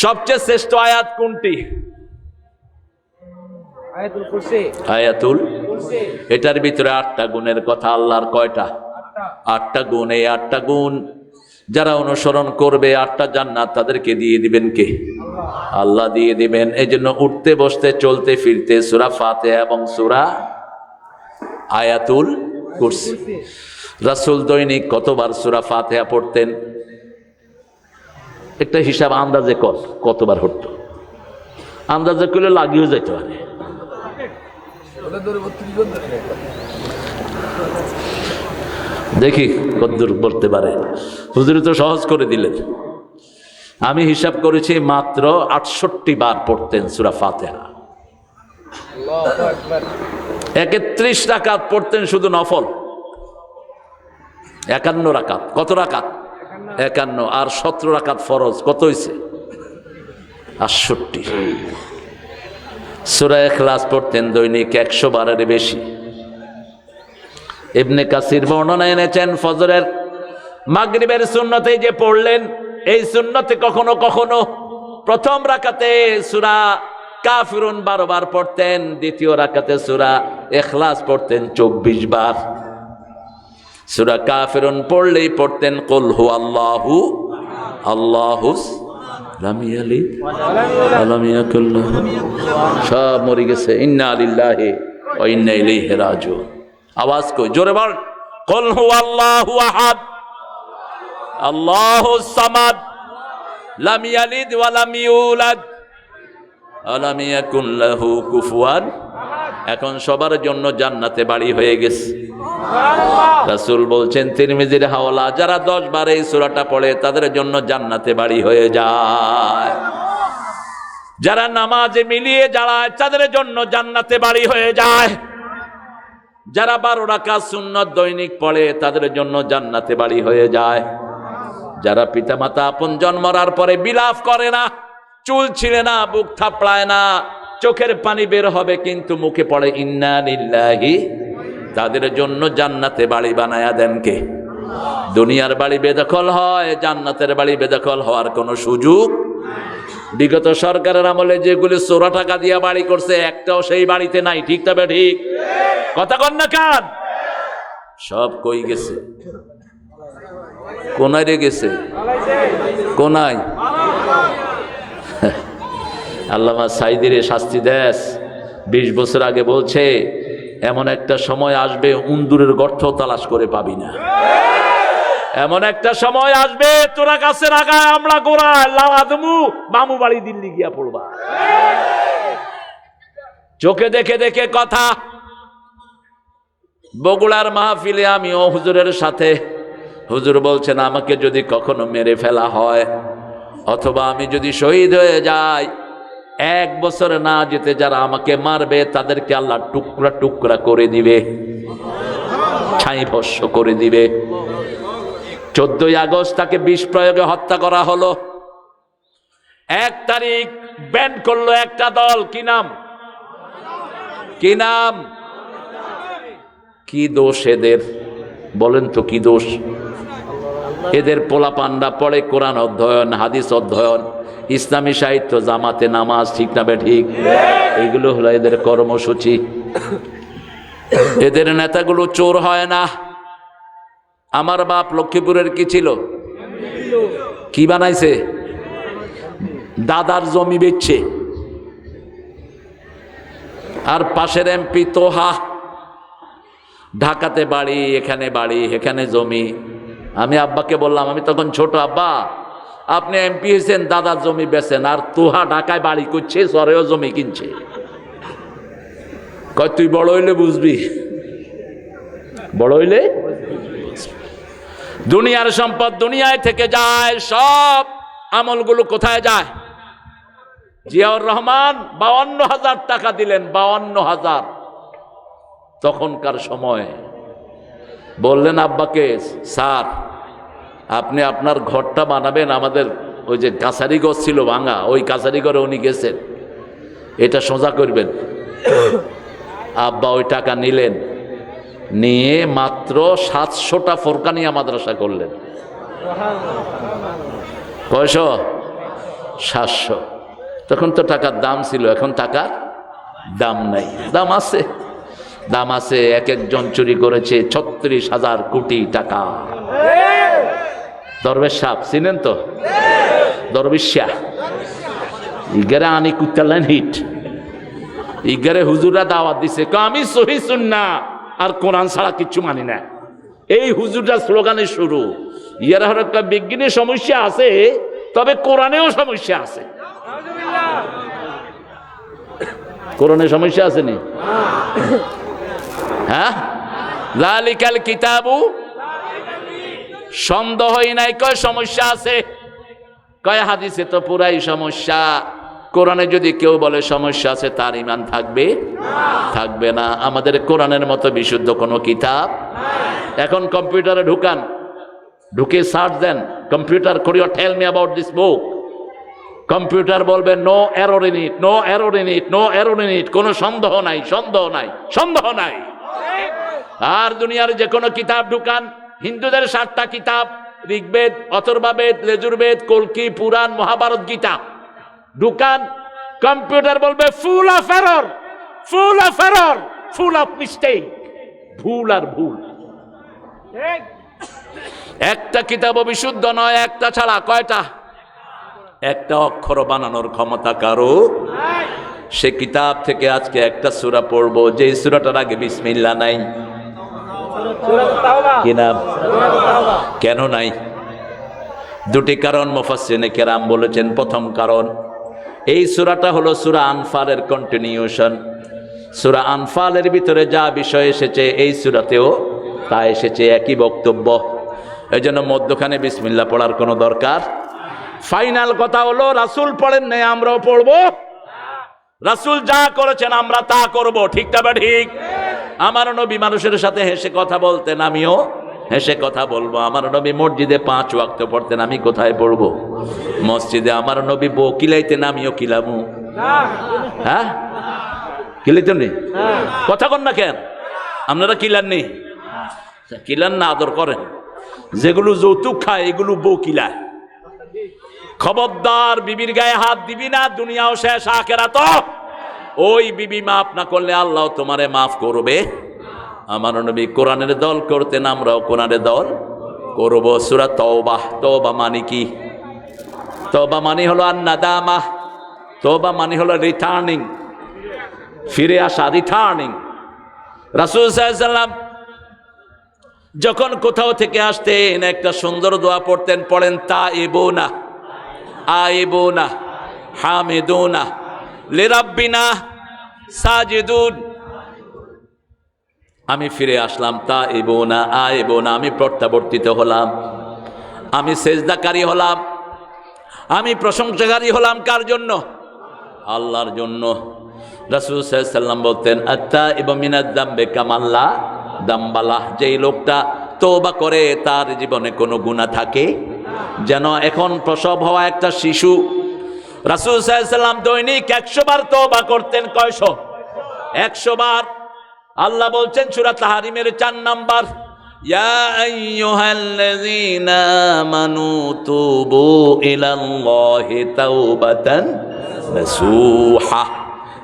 সবচেয়ে শ্রেষ্ঠ আয়াত কোনটি? আয়াতুল কুরসি। আয়াতুল কুরসি। এটার ভিতরে 8টা গুণের কথা। আল্লাহর কয়টা? 8টা গুণ। এই 8টা গুণ যারা অনুসরণ করবে 8টা জান্নাত তাদেরকে দিয়ে দিবেন কে? আল্লাহ দিয়ে দিবেন। এই জন্য উঠতে বসতে চলতে ফিরতে সূরা ফাতিহা এবং সূরা আয়াতুল কুরসি। রাসূল দৈনিক কতবার সূরা ফাতিহা পড়তেন? একটা হিসাব আন্দাজে কতবার হতো? আন্দাজে করলে লাগিয়েও যেতে পারে। দেখি কতদূর বলতে পারে। হুজুর তো সহজ করে দিলেন। আমি হিসাব করেছি মাত্র 68 বার পড়তেন সূরা ফাতিহা। 31 রাকাত পড়তেন শুধু নফল। 51 রাকাত। কত রাকাত? 51। আর 17 রাকাত ফরজ। কত হয়েছে? 68। সূরা ইখলাস পড়তেন দৈনিক 100 বারের বেশি। ইবনে কাসির বর্ণনা এনেছেন ফজরের মাগরিবের সুন্নতে যে পড়লেন, এই সুন্নতে কখনো কখনো প্রথম রাকাতে সূরা কাফিরুন 12 বার পড়তেন, দ্বিতীয় রাকাতে সূরা ইখলাস পড়তেন 24 বার। সূরা কাফিরুন পড়লেই পড়তেন কুল হুয়াল্লাহু আল্লাহুস লাম ইয়ালিদ ওয়া লাম ইয়াকুল লাহু। সব মরে গেছে। ইন্না লিল্লাহি ওয়া ইন্না ইলাইহি রাজিউন। আওয়াজ কই জোরে বল। কুল হুয়াল্লাহু আহাদ আল্লাহুস সামাদ লাম ইয়ালিদ ওয়া লাম ইউলাদ ওয়া লাম ইয়াকুল লাহু কুফুয়ান। এখন সবার জন্য জান্নাতে বাড়ি হয়ে গেছে। রাসূল বলছেন তিরমিজির হাওলা, যারা 10 বার এই সূরাটা পড়ে তাদের জন্য জান্নাতে বাড়ি হয়ে যায়। যারা নামাজে মিলিয়ে দাঁড়ায় তাদের জন্য জান্নাতে বাড়ি হয়ে যায়। যারা 12 রাকাত সুন্নাত দৈনিক পড়ে তাদের জন্য জান্নাতে বাড়ি হয়ে যায়। যারা পিতামাতা আপনজন মরার পরে বিলাপ করে না, চুল ছিঁড়ে না, বুক থাপড়ায় না, চোখের পানি বের হবে কিন্তু মুখে পড়ে ইন্না লিল্লাহি, তাদের জন্য জান্নাতে বাড়ি বানায়া দেন কে? দুনিয়ার বাড়ি বেদখল হয়, জান্নাতের বাড়ি বেদখল হওয়ার কোনো সুযোগ। বিগত সরকারের আমলে যেগুলি 14 টাকা দিয়া বাড়ি করছে একটাও সেই বাড়িতে নাই। ঠিক তবে ঠিক কথা কন না কান? সব কই গেছে? কোনায় রে গেছে? কোনায়? আল্লামা সাইদিরে শাস্তি দেশ 20 বছর আগে বলছে এমন একটা সময় আসবে উন্দুরের গর্ত তালাশ করে পাবি না। এমন একটা সময় আসবে তোরা গাছের আগায় আমরা গোড়ায় লালা দমু, মামু বাড়ি দিল্লি গিয়া পড়বা। চোখে দেখে দেখে কথা। বগুড়ার মাহফিলে আমিও হুজুরের সাথে, হুজুর বলছেন আমাকে যদি কখনো মেরে ফেলা হয় অথবা আমি যদি শহীদ হয়ে যাই, 1 বছর না যেতে যারা আমাকে মারবে তাদেরকে আল্লাহ টুকরা টুকরা করে দিবে, ছাই ভস্য করে দিবে। 14ই আগস্ট তাকে বিষ প্রয়োগে হত্যা করা হলো। 1 তারিখ ব্যান্ড করলো একটা দল। কি নাম? কি নাম? কি দোষ এদের? বলেন তো কি দোষ? এদের পোলাপান্ডা পড়ে কোরআন অধ্যয়ন, হাদিস অধ্যয়ন, ইসলামী সাহিত্য, জামাতে নামাজ। ঠিক না বে ঠিক? এইগুলো হলো এদের কর্মসূচি। এদের নেতাগুলো চোর হয় না। আমার বাপ লক্ষ্মীপুরের কি ছিল? কি বানাইছে? দাদার জমি বেচছে। আর পাশের এমপি তোহা, ঢাকাতে বাড়ি, এখানে বাড়ি, এখানে জমি। আমি আব্বাকে বললাম, আমি তখন ছোট, আব্বা আপনি এমপি হয়েছেন, দাদার জমি বেচেন, আর তোহা ঢাকায় বাড়ি করছে, শহরেও জমি কিনছে। কয় তুই বড় হইলে বুঝবি, বড় হইলে। দুনিয়ার সম্পদ দুনিয়ায় থেকে যায়, সব আমলগুলো কোথায় যায়? জিয়াউর রহমান 52,000 টাকা দিলেন, 52,000 তখনকার সময়। বললেন আব্বাকে, স্যার আপনি আপনার ঘরটা বানাবেন, আমাদের ওই যে কাছারিঘর ছিল ভাঙা, ওই কাছারিঘরে উনি গেছেন, এটা সোজা করবেন। আব্বা ওই টাকা নিলেন, নিয়ে মাত্র 700টা ফোরকানিয়া মাদ্রাসা করলেন। কয়শো? 700। তখন তো টাকার দাম ছিল, এখন টাকার দাম নাই। দাম আছে, দাম আছে। এক একজন চুরি করেছে 36,000 কোটি টাকা। দরবেশ সাহেব চিনেন তো? দরবেশ শাহ ইগারে আনি কুত্তালেন হিট। ইগারে হুজুরা দাওয়াত দিছে, আমি সহি সুন্নাহ আর কোরআন ছাড়া কিচ্ছু মানি না। এই হুজুরটা স্লোগানের শুরু। ইয়ার একটা বিজ্ঞানের সমস্যা আছে, তবে কোরআনেও সমস্যা আছে। কোরআনে সমস্যা আছে নি? হ্যাঁ, যালিকাল কিতাবু, সন্দেহই নাই কয় সমস্যা আছে। কয় হাদিসে তো পুরাই সমস্যা। কোরআনে যদি কেউ বলে সমস্যা আছে, তার ঈমান থাকবে? থাকবে না। আমাদের কোরআনের মতো বিশুদ্ধ কোনো কিতাব। এখন কম্পিউটারে ঢুকান, ঢুকে সার্চ দেন, কম্পিউটার করিও tell me about this book. Computer বলবে no error in it, no error in it, no error in it. কোনো সন্দেহ নাই, সন্দেহ নাই, সন্দেহ নাই। আর দুনিয়ার যে কোনো কিতাব ঢুকান, হিন্দুদের 7টা কিতাব, ঋগ্বেদ, অথর্ববেদ, লেজুরবেদ, কল্কি, পুরাণ, মহাভারত, গীতা ঢুকান, কম্পিউটার বলবে full of error, full of error, full of mistake. ভুল আর ভুল। একটা কিতাব বিশুদ্ধ নয়, একটা ছাড়া। কয়টা? একটা অক্ষর বানানোর ক্ষমতা কারো? সে কিতাব থেকে আজকে একটা সূরা পড়বো, যে সূরাটার আগে বিসমিল্লাহ নাই। কি নাম? কেন নাই? দুটি কারণ মুফাসসিরিনে কেরাম বলেছেন। প্রথম কারণ, এই সূরাটা হলো সূরা আনফালের কন্টিনিউশন। সূরা আনফালের ভিতরে যা বিষয় এসেছে, এই সূরাতেও তা এসেছে, একই বক্তব্য। এই জন্য মধ্যখানে বিসমিল্লাহ পড়ার কোনো দরকার। ফাইনাল কথা হলো, রাসূল পড়েন নাই, আমরাও পড়বো। রাসূল যা করেছেন আমরা তা করব। ঠিক না বা ঠিক? আমার নবী মানুষের সাথে হেসে কথা বলতেন, আমিও হেসে কথা বলবো। আমার নবী মসজিদে 5 ওয়াক্ত পড়তেন, আমি কোথায় পড়বো? মসজিদে। আমার নবী বউ কিলাইতেন, আমিও কিলামু। হ্যাঁ, কিলাইতেন নি? কথা কন না কেন? আপনারা কিলাননি? কিলান না, আদর করেন। যেগুলো যৌতুক খায় এগুলো বউ কিলায়। খবরদার, বিবির গায়ে হাত দিবি না, দুনিয়াও শেষ, আখিরাতও। ওই বিবি মাফ না করলে আল্লাহ তোমারে মাফ করবে। আমার নবী কোরআনের দল করতেন, আমরাও কোরআনের দল করব। সূরা তওবা। তওবা মানে কি? তওবা মানে হলো আন-নাদামা। তওবা মানে হলো রিটার্নিং, ফিরে আসা, রিটার্নিং। রাসূল সাল্লাল্লাহু আলাইহি ওয়াসাল্লাম যখন কোথাও থেকে আসতেন, একটা সুন্দর দোয়া পড়তেন। পড়েন তাইবুনা, আইবুনা, হামিদুনা, লিরাব্বিনা সাজিদুন। আমি ফিরে আসলাম, তাইবুনা, আইবুনা, আমি প্রত্যাবর্তিত হলাম, আমি সেজদাকারী হলাম, আমি প্রশংসাকারী হলাম। কার জন্য? আল্লাহর জন্য। রাসূল সাল্লাল্লাহু আলাইহি ওয়াসাল্লাম বলতেন, আত-তাইবু মিনাদ যামবি কামাল্লা দামবালা। যেই লোকটা তওবা করে, তার জীবনে কোনো গুনাহ থাকে যেন। এখন প্রসব হওয়া একটা শিশু, রাসূল সাল্লাল্লাহু আলাইহি ওয়াসাল্লাম দৈনিক 100 বার তওবা করতেন। কয়শো? 100 বার। আল্লাহ বলছেন সূরা তাহরিমের 4 নাম্বার, ইয়া আইয়ুহাল্লাযীনা আমানু তুবু ইলাল্লাহি তাওবাতান নাসুহা।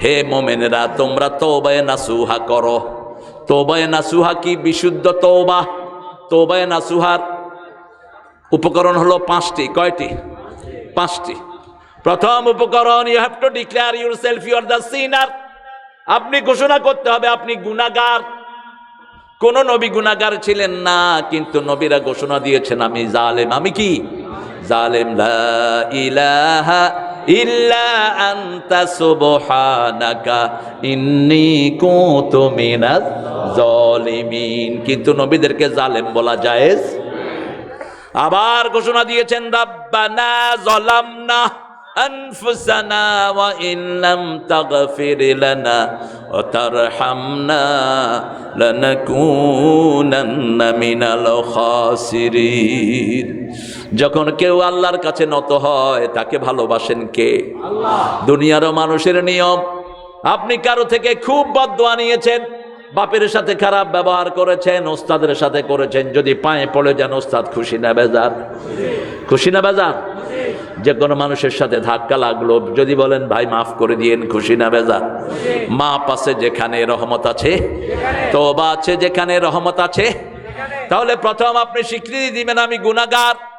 হে মুমিনরা, তোমরা তওবায়ে নাসুহা করো। তওবায়ে নাসুহা কি? বিশুদ্ধ তওবা। তওবায়ে নাসুহার উপকরণ হলো 5টি। কয়টি? 5টি। প্রথম উপকরণ, you have to declare yourself you are the sinner. আপনি ঘোষণা করতে হবে আপনি গুনাহগার। কোন নবী গুনাহগার ছিলেন না, কিন্তু নবীরা ঘোষণা দিয়েছেন আমি জালেম। আমি কি? জালেম। লা ইলাহা ইল্লা আনতা সুবহানাকা ইন্নী কুনতু মিনাজ জালিমিন। কিন্তু নবীদেরকে জালেম বলা জায়েজ। আবার ঘোষণা দিয়েছেন রাব্বানা যালামনা আনফুসানা ওয়া ইন লাম তাগফির লানা ওয়া তারহামনা লানাকুনান্না মিনাল খাসিরিন। যখন কেউ আল্লাহর কাছে নত হয়, তাকে ভালোবাসেন কে? আল্লাহ। দুনিয়ারও মানুষের নিয়ম, আপনি কারো থেকে খুব বদদোয়া নিয়েছেন, বাপের সাথে খারাপ ব্যবহার করেছেন, ওস্তাদের সাথে করেছেন, যদি পায়ে পড়ে যান ওস্তাদ খুশি না বেজার? খুশি না বেজার? যে কোনো মানুষের সাথে ধাক্কা লাগলো, যদি বলেন ভাই মাফ করে দিয়েন, খুশি না বেজা? মাপ আছে যেখানে রহমত আছে, তওবা আছে যেখানে রহমত আছে। তাহলে প্রথম আপনি স্বীকৃতি দিবেন আমি গুনাহগার।